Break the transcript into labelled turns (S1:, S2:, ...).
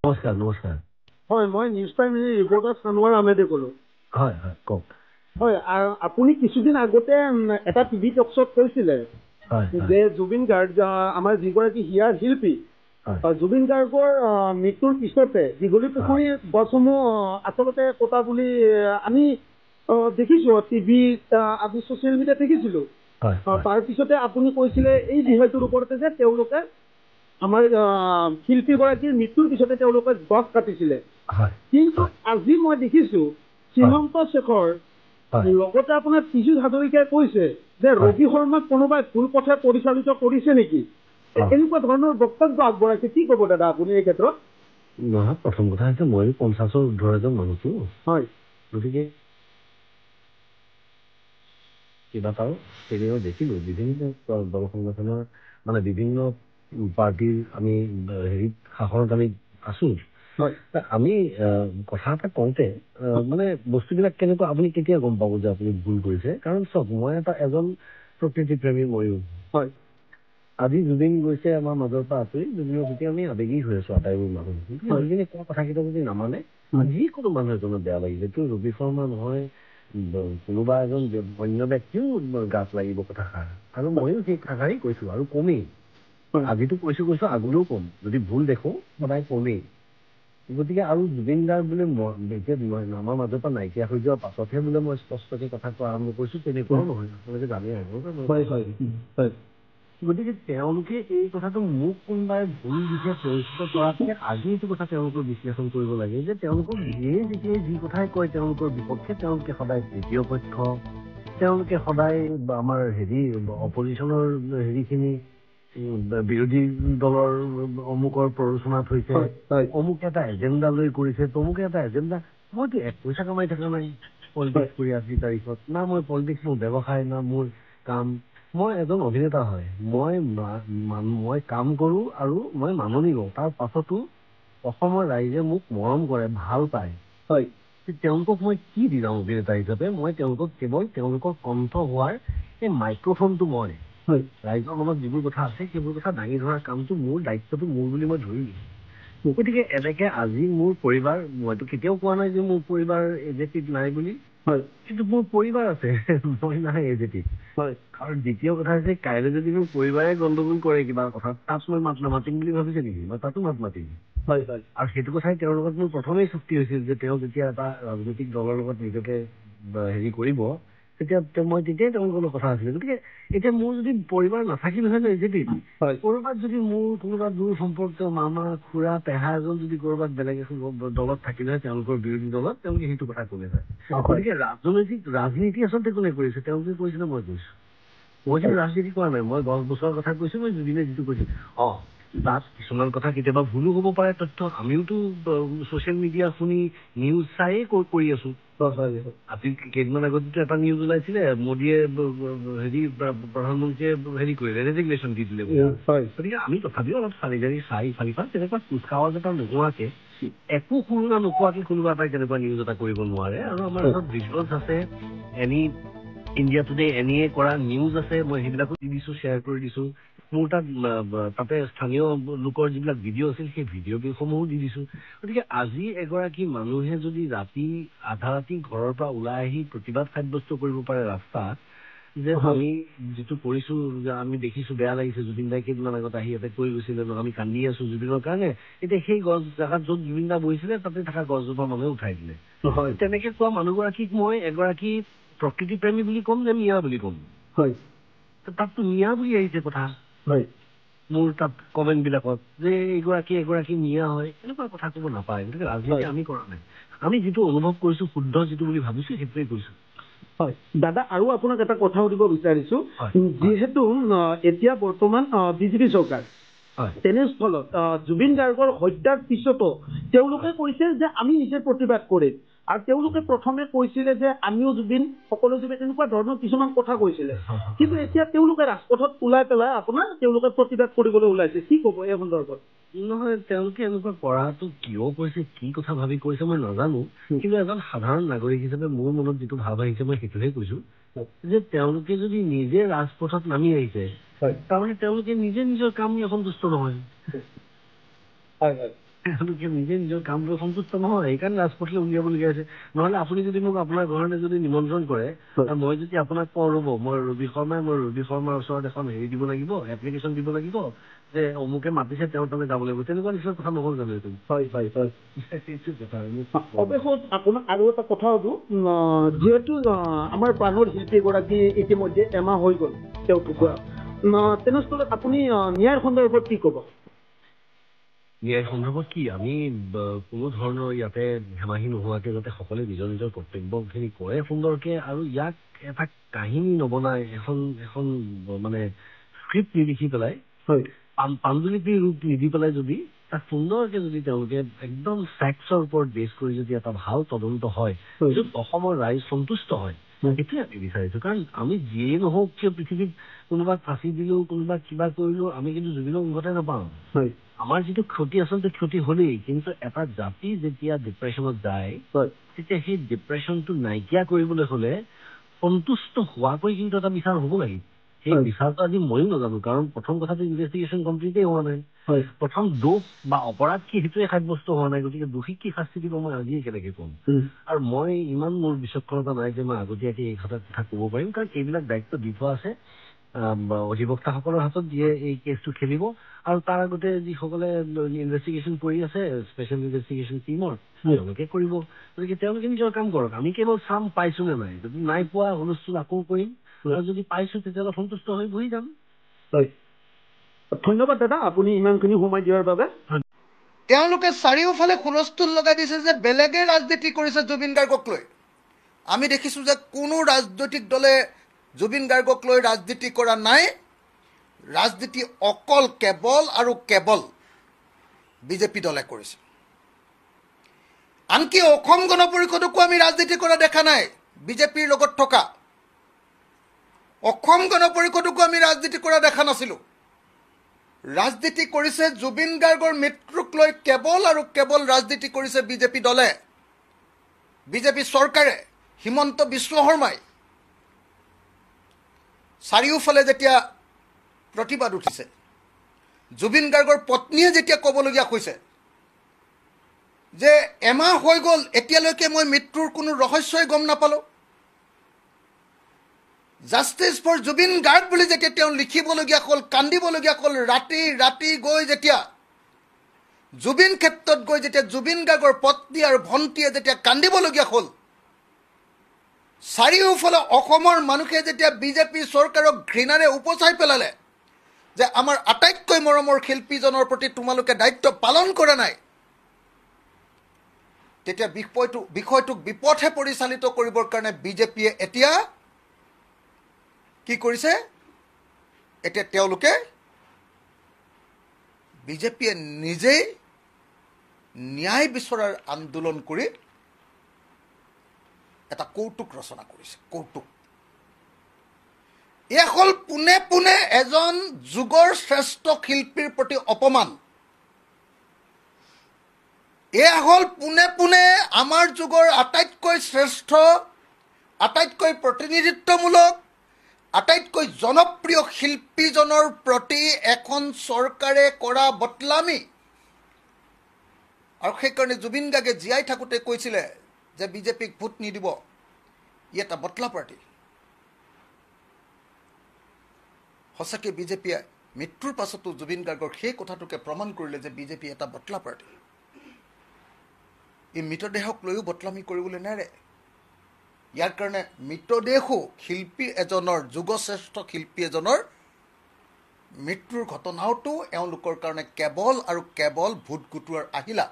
S1: নমস্কাৰ নমস্কাৰ।
S2: হয়, মই নিউজ প্ৰাইম ৰিপৰ্টাৰ ছানোৱাৰ আহমেদে ক'লোঁ।
S1: হয় হয় কওক।
S2: হয়, আপুনি কিছুদিন আগতে এটা টিভি টক শ্ব'ত কৈছিলে
S1: হয় হয়
S2: যে জুবিন গাৰ্গ আমাৰ যিগৰাকী হিয়াৰ শিল্পী
S1: হয়
S2: জুবিন গাৰ্গৰ মৃত্যুৰ পিছতে দীঘলী
S1: হয়
S2: পুখুৰীৰ গছসমূহ আচলতে কটা বুলি আমি দেখিছোঁ, টিভিত আমি ছ'চিয়েল মিডিয়াত দেখিছিলোঁ।
S1: হয় হয়
S2: তাৰপিছতে আপুনি কৈছিলে এই বিষয়টোৰ ওপৰতে যে তেওঁলোকে আমাৰ শিল্পীগৰাকীৰ মৃত্যুৰ পিছতে তেওঁলোকে গছ কাটিছিলে।
S1: হয়
S2: কিন্তু
S1: হয়
S2: আজি মই দেখিছোঁ
S1: হয়
S2: শ্ৰীমন্ত শেখৰ
S1: হয়
S2: লগতে আপোনাৰ পীযুষ হাজৰিকাই কৈছে যে
S1: হয়
S2: ৰবি শৰ্মাক কোনোবাই ভুল পথে পৰিচালিত কৰিছে নেকি,
S1: অ
S2: এনেকুৱা ধৰণৰ বক্তব্য আগবঢ়াইছে। কি ক'ব দাদা আপুনি এই ক্ষেত্ৰত?
S1: নহয়, প্ৰথম কথা হৈছে ময়ো 50ৰ ঊৰ্ধৰ এজন মানুহটো,
S2: হয়
S1: গতিকে কিবা পাওঁ সেইদৰে দেখিলোঁ বিভিন্ন দল সংগঠনৰ মানে বিভিন্ন পাৰ্টীৰ আমি হেৰিত শাসনত আমি আছোঁ।
S2: হয়
S1: আমি কথা এটা কওঁতে মানে বস্তুবিলাক কেনেকুৱা আপুনি কেতিয়া গম পাব যে আপুনি ভুল কৰিছে? কাৰণ চাওক, মই এজন প্ৰকৃতি প্ৰেমী ময়ো।
S2: হয়
S1: আজি জুবিন গৈছে আমাৰ মাজৰ পৰা আঁতৰি, জুবিনৰ প্ৰতি আমি আবেগী হৈ আছোঁ আটাইবোৰ মানুহ। গতিকে
S2: হয়
S1: জুবিনে কোৱা কথাকেইটা যদি নামানে, যিকোনো মানুহ এজনৰ বেয়া লাগিব। এইটো ৰবি শৰ্মা নহয়, কোনোবা এজন অন্য ব্যক্তিও গাত লাগিব কথাষাৰ। আৰু ময়ো সেই কথাষাৰেই কৈছোঁ আৰু কমেই।
S2: হয়
S1: আজিতো কৈছোঁ আগলৈও ক'ম। যদি ভুল দেখোঁ সদায় কমেই। গতিকে আৰু জুবিন গাৰ্গ বোলে এতিয়া আমাৰ মাজৰ পৰা নাইকিয়া হৈ যোৱাৰ পাছতহে বোলে মই স্পষ্টকৈ কথা কোৱা আৰম্ভ কৰিছোঁ, তেনেকুৱাও নহয়। আপোনালোকে জানেই আগৰ
S2: হয় হয় হয়
S1: গতিকে তেওঁলোকে এই কথাটো মোক কোনোবাই ভুল দিশে পৰিচিত কৰাতকে আজি এইটো কথা তেওঁলোকৰ বিশ্লেষণ কৰিব লাগে যে তেওঁলোকক যিয়ে যেতিয়াই যি কথাই কয় তেওঁলোকৰ বিপক্ষে, তেওঁলোকে সদায় তৃতীয় পক্ষ, তেওঁলোকে সদায় আমাৰ অপজিশ্যনৰ হেৰিখিনি বিৰোধী দলৰ অমুকৰ প্ৰৰোচনাত হৈছে,
S2: হয় হয়
S1: অমুক এটা এজেণ্ডা লৈ কৰিছে, তমুকে এটা এজেণ্ডা। মইতো এক পইচা কামাই থকা নাই
S2: হয়
S1: পলিটিক্স কৰি আজিৰ তাৰিখত। না মই পলিটিক্স মোৰ ব্যৱসায়, না মোৰ কাম। মই এজন অভিনেতা হয়। মই কাম কৰোঁ আৰু মই মাননি লওঁ। তাৰ পাছতো অসমৰ ৰাইজে মোক মৰম কৰে, ভাল পায়।
S2: হয়
S1: তেওঁলোকক মই কি দি যাওঁ অভিনেতা হিচাপে? মই তেওঁলোকক কেৱল তেওঁলোকৰ কণ্ঠ হোৱাৰ এই মাইক্ৰফোনটো মই
S2: হয়
S1: ৰাইজৰ মনত যিবোৰ কথা আছে সেইবোৰ কথা দাঙি ধৰাৰ কামটো মোৰ, দায়িত্বটো মোৰ বুলি মই ধৰিলোঁ। গতিকে এনেকে আজি মোৰ পৰিবাৰ, মইতো কেতিয়াও কোৱা নাই যে মোৰ পৰিবাৰ এজেপিত নাই বুলি,
S2: হয়
S1: কিন্তু মোৰ পৰিবাৰ আছে, মই নাই এজেপিত।
S2: হয়
S1: আৰু দ্বিতীয় কথা হৈছে, কাইলৈ যদি মোৰ পৰিবাৰে গণ্ডগোল কৰে কিবা কথাত, তাত মই মাত নামাতিম বুলি ভাবিছে নেকি? মই তাতো মাত মাতিম।
S2: হয় হয়
S1: আৰু সেইটো কথাই তেওঁৰ লগত মোৰ প্ৰথমেই চুক্তি হৈছিল যে তেওঁ যেতিয়া এটা ৰাজনৈতিক দলৰ লগত নিজকে হেৰি কৰিব, তেতিয়া মই তেতিয়াই তেওঁলোকৰ লগত কথা আছিলে। গতিকে এতিয়া মোৰ যদি পৰিবাৰ নাথাকিল হয় এজেপিত,
S2: হয়
S1: ক'ৰবাত যদি মোৰ কোনোবা দূৰ সম্পৰ্কীয় মামা, খুৰা, পেহা এজন যদি ক'ৰবাত বেলেগ এখন দলত থাকিলে হয়, তেওঁলোকৰ বিৰোধী দলত, তেওঁলোকে সেইটো কথা ক'লে হয়।
S2: হয়
S1: গতিকে ৰাজনীতি আচলতে কোনে কৰিছে? তেওঁলোকে কৰিছিলে, মই কৰিছোঁ। মই কিন্তু ৰাজনীতি কৰা নাই। মই 10 বছৰৰ কথা কৈছোঁ, মই জুবিনে যিটো কৈছোঁ। তাত কিছুমান কথা কেতিয়াবা ভুলো হ'ব পাৰে তথ্য। আমিওতো ছ'চিয়েল মিডিয়া শুনি নিউজ চায়েই কৰি আছোঁ। আজি কেইদিনমান আগত এটা নিউজ ওলাইছিলে, মোদীয়ে প্ৰধানমন্ত্ৰীয়ে হেৰি কৰিলে, ৰেজিগনেশ্যন দি দিলে।
S2: হয়
S1: গতিকে আমি তথাপিও অলপ চালি জাৰি চাই তেনেকুৱা কুচকাৱাজ এটা নোহোৱাকে, একো সুৰুঙা নোপোৱাকে কোনোবা এটাই তেনেকুৱা নিউজ এটা কৰিব নোৱাৰে। আৰু আমাৰ হাতত ভিজুৱেলছ আছে, ইণ্ডিয়া টুডে এনিয়ে কৰা নিউজ আছে, মই সেইবিলাকো দি দিছোঁ, শ্বেয়াৰ কৰি দিছোঁ। মোৰ তাত তাতে স্থানীয় লোকৰ যিবিলাক ভিডিঅ' আছিল, সেই ভিডিঅ'সমূহো দি দিছোঁ। গতিকে আজি এগৰাকী মানুহে যদি আধা ৰাতি ঘৰৰ পৰা ওলাই আহি প্ৰতিবাদ সাব্যস্ত কৰিব পাৰে ৰাস্তাত, যে আমি যিটো কৰিছোঁ, যে আমি দেখিছোঁ, বেয়া লাগিছে, জুবিন দাই কেইদিনমান আগত আহি ইয়াতে কৈ গৈছিলে, আমি কান্দি আছোঁ জুবিনৰ কাৰণে, এতিয়া সেই গছ জেগাত য'ত জুবিন দা বহিছিলে তাতে থকা গছজোপা মানুহে উঠাই দিলে।
S2: হয়
S1: তেনেকে কোৱা মানুহগৰাকীক মই এগৰাকী প্ৰকৃতি প্ৰেমী বুলি ক'ম নে মিয়া বুলি ক'ম?
S2: হয়
S1: তাততো মিয়া বুলি আহিছে কথা
S2: হয়
S1: মোৰ তাত কমেণ্ট বিলাকত, যে এগৰাকী মিয়া হয়। এনেকুৱা কথা ক'ব নাপায়। গতিকে ৰাজনীতি আমি কৰা নাই। আমি যিটো অনুভৱ কৰিছোঁ, শুদ্ধ যিটো বুলি ভাবিছোঁ, সেইটোৱে কৰিছোঁ।
S2: হয় দাদা, আৰু আপোনাক এটা কথা সুধিব বিচাৰিছোঁ।
S1: হয়
S2: যিহেতু এতিয়া বৰ্তমান বিজেপি চৰকাৰ,
S1: হয়
S2: তেনেস্থলত জুবিন গাৰ্গৰ হত্যাৰ পিছতো তেওঁলোকে কৈছে যে আমি নিজে প্ৰতিবাদ কৰিম। আৰু তেওঁলোকে প্ৰথমে কৈছিলে যে আমিও জুবিন, সকলো জুবিন, এনেকুৱা ধৰণৰ কিছুমান কথা কৈছিলে। কিন্তু এতিয়া তেওঁলোকে ৰাজপথত ওলাই পেলাই তেওঁলোকে প্ৰতিবাদ কৰিবলৈ ওলাইছে। কি ক'ব এই সন্দৰ্ভত?
S1: নহয়, তেওঁলোকে এনেকুৱা কৰাটো কিয় কৰিছে, কি কথা ভাবি কৰিছে মই নাজানো। কিন্তু এজন সাধাৰণ নাগৰিক হিচাপে মোৰ মনত যিটো ভাৱ আহিছে, মই সেইটোহে কৈছোঁ, যে তেওঁলোকে যদি নিজে ৰাজপথত নামি আহিছে, তাৰমানে তেওঁলোকে নিজে নিজৰ কাম অসন্তুষ্ট নহয়।
S2: হয় হয়
S1: তেওঁলোকে নিজে নিজৰ কামটো সন্তুষ্ট নহয়, সেইকাৰণে ৰাজপথলৈ উলিয়াবলগীয়া হৈছে। নহলে আপুনি যদি মোক আপোনাৰ ঘৰলৈ যদি নিমন্ত্ৰণ কৰে, মই যদি আপোনাক কওঁ ৰ'ব মই ৰবি শৰ্মাৰ ওচৰত এখন হেৰি দিব লাগিব, এপ্লিকেশ্যন দিব লাগিব যে অমুকে মাতিছে তেওঁ তালৈ যাব লাগিব, তেনেকুৱা নিচিনা কথা নহ'ল জানো এইটো?
S2: হয় হয় হয়।
S1: সেইটো কথা।
S2: অৱশেষত আপোনাক আৰু এটা কথা সুধো, যিহেতু আমাৰ প্ৰাণৰ শিল্পীগৰাকী ইতিমধ্যে এমাহ হৈ গ'ল তেওঁ ঢুকুৱা, তেনেস্থলত আপুনি ন্যায়ৰ সন্দৰ্ভত কি ক'ব?
S1: ন্যায় সন্দৰ্ভত কি, আমি কোনো ধৰণৰ ইয়াতে ধেমাহি নোহোৱাকে যাতে সকলোৱে নিজৰ নিজৰ কৰ্তব্যখিনি কৰে সুন্দৰকে, আৰু ইয়াক এটা কাহিনী নবনাই এখন মানে স্ক্ৰিপ্ট নিলিখি পেলাই,
S2: হয়,
S1: পাণ্ডুলিপিৰ ৰূপ নিদি পেলাই যদি তাক সুন্দৰকে যদি তেওঁলোকে একদম ফেক্টছৰ ওপৰত বেছ কৰি যদি এটা ভাল তদন্ত হয়, য'ত অসমৰ ৰাইজ সন্তুষ্ট হয়, সেইটোৱে আমি বিচাৰিছো। কাৰণ আমি যিয়েই নহওক কিয় পৃথিৱীত কোনোবাক ফাঁচি দিলেও কোনোবাক কিবা কৰিলেও আমি কিন্তু জুবিনক উভতাই নাপাওঁ। আমাৰ যিটো ক্ষতি আচলতে ক্ষতি হলেই, কিন্তু এটা জাতি যেতিয়া ডিপ্ৰেশ্যনত যায় তেতিয়া সেই ডিপ্ৰেশ্যনটো নাইকিয়া কৰিবলৈ হলে সন্তুষ্ট হোৱাকৈ কিন্তু এটা বিচাৰ হ'ব লাগিব। সেই বিচাৰটো আজি ময়ো নাজানো, কাৰণ প্ৰথম কথাটো ইনভেষ্টিগেশ্যন কমপ্লিটেই হোৱা নাই। প্ৰথম দোষ বা অপৰাধ কি সেইটোৱে সাব্যস্ত হোৱা নাই, গতিকে দোষীক কি শাস্তি দিব মই আজিয়ে কেনেকে ক'ম। আৰু মই ইমান মোৰ বিচক্ষণতা নাই যে মই আগতীয়াকে এই কথা ক'ব পাৰিম, কাৰণ এইবিলাক দায়িত্ব দি থোৱা আছে অধিবক্তাসকলৰ হাতত, যিয়ে এই কেছটো খেলিব। আৰু তাৰ আগতে যিসকলে ইনভেষ্টিগেশ্যন কৰি আছে স্পেচিয়েল ইনভেষ্টিগেশ্যন টিমৰ, তেওঁলোকে কৰিব। গতিকে তেওঁলোকে নিজৰ কাম কৰক, আমি কেৱল চাম পাইছো নে নাই, যদি নাই পোৱা হুলস্থুল আকৌ কৰিম, আৰু যদি পাইছো তেতিয়াহ'লে সন্তুষ্ট হৈ বহি যাম।
S2: ধন্যবাদ দাদা, আপুনি ইমানখিনি সময় দিয়াৰ বাবে।
S3: তেওঁলোকে চাৰিওফালে হুলস্থুল লগাই দিছে যে বেলেগে ৰাজনীতি কৰিছে জুবিন গাৰ্গক লৈ। আমি দেখিছোঁ যে কোনো ৰাজনৈতিক দলে জুবিন গাৰ্গক লৈ ৰাজনীতি কৰা নাই। ৰাজনীতি অকল কেৱল আৰু কেৱল বিজেপি দলে কৰিছে। আনকি অসম গণ পৰিষদকো আমি ৰাজনীতি কৰা দেখা নাই। বিজেপিৰ লগত থকা অসম গণ পৰিষদকো আমি ৰাজনীতি কৰা দেখা নাছিলোঁ। ৰাজনীতি কৰিছে জুবিন গাৰ্গৰ মৃত্যুক লৈ কেৱল আৰু কেৱল ৰাজনীতি কৰিছে বিজেপি দলে, বিজেপি চৰকাৰে, হিমন্ত বিশ্ব শৰ্মাই। চাৰিওফালে যেতিয়া প্ৰতিবাদ উঠিছে, জুবিন গাৰ্গৰ পত্নীয়ে যেতিয়া ক'বলগীয়া হৈছে যে এমাহ হৈ গ'ল এতিয়ালৈকে মই মৃত্যুৰ কোনো ৰহস্যই গম নাপালোঁ, জাষ্টিছ ফৰ জুবিন গাৰ্গ বুলি যেতিয়া তেওঁ লিখিবলগীয়া হ'ল, কান্দিবলগীয়া হ'ল, ৰাতি ৰাতি গৈ যেতিয়া জুবিন ক্ষেত্ৰত গৈ যেতিয়া জুবিন গাৰ্গৰ পত্নী আৰু ভণ্টীয়ে যেতিয়া কান্দিবলগীয়া হ'ল, চাৰিওফালে অসমৰ মানুহে যেতিয়া বিজেপি চৰকাৰক ঘৃণাৰে উপচাই পেলালে যে আমাৰ আটাইতকৈ মৰমৰ শিল্পীজনৰ প্ৰতি তোমালোকে দায়িত্ব পালন কৰা নাই, তেতিয়া বিষয়টোক বিপথে পৰিচালিত কৰিবৰ কাৰণে বিজেপিয়ে এতিয়া কি কৰিছে? এতিয়া তেওঁলোকে বিজেপিয়ে নিজেই ন্যায় বিচৰাৰ আন্দোলন কৰি এটা কৌতুক ৰচনা কৰিছে। কৌতুক এয়া হ'ল পোনে পোনে এজন যুগৰ শ্ৰেষ্ঠ শিল্পীৰ প্ৰতি অপমান। এয়া হ'ল পোনে পোনে আমাৰ যুগৰ আটাইতকৈ শ্ৰেষ্ঠ, আটাইতকৈ প্ৰতিনিধিত্বমূলক, আটাইতকৈ জনপ্ৰিয় শিল্পীজনৰ প্ৰতি এখন চৰকাৰে কৰা বদলামি। আৰু সেইকাৰণে জুবিন গাৰ্গে জীয়াই থাকোঁতে কৈছিলে যে বিজেপিক ভোট নিদিব, ই এটা বদলা পাৰ্টি। সঁচাকৈ বিজেপিয়ে মৃত্যুৰ পাছতো জুবিন গাৰ্গৰ সেই কথাটোকে প্ৰমাণ কৰিলে যে বিজেপি এটা বদলা পাৰ্টি। এই মৃতদেহক লৈও বদলামি কৰিবলৈ নেৰে। ইয়াৰ কাৰণে মৃতদেহো শিল্পী এজনৰ, যুগশ্ৰেষ্ঠ শিল্পী এজনৰ মৃত্যুৰ ঘটনাওতো এওঁলোকৰ কাৰণে কেৱল আৰু কেৱল ভোট গোটোৱাৰ আহিলা।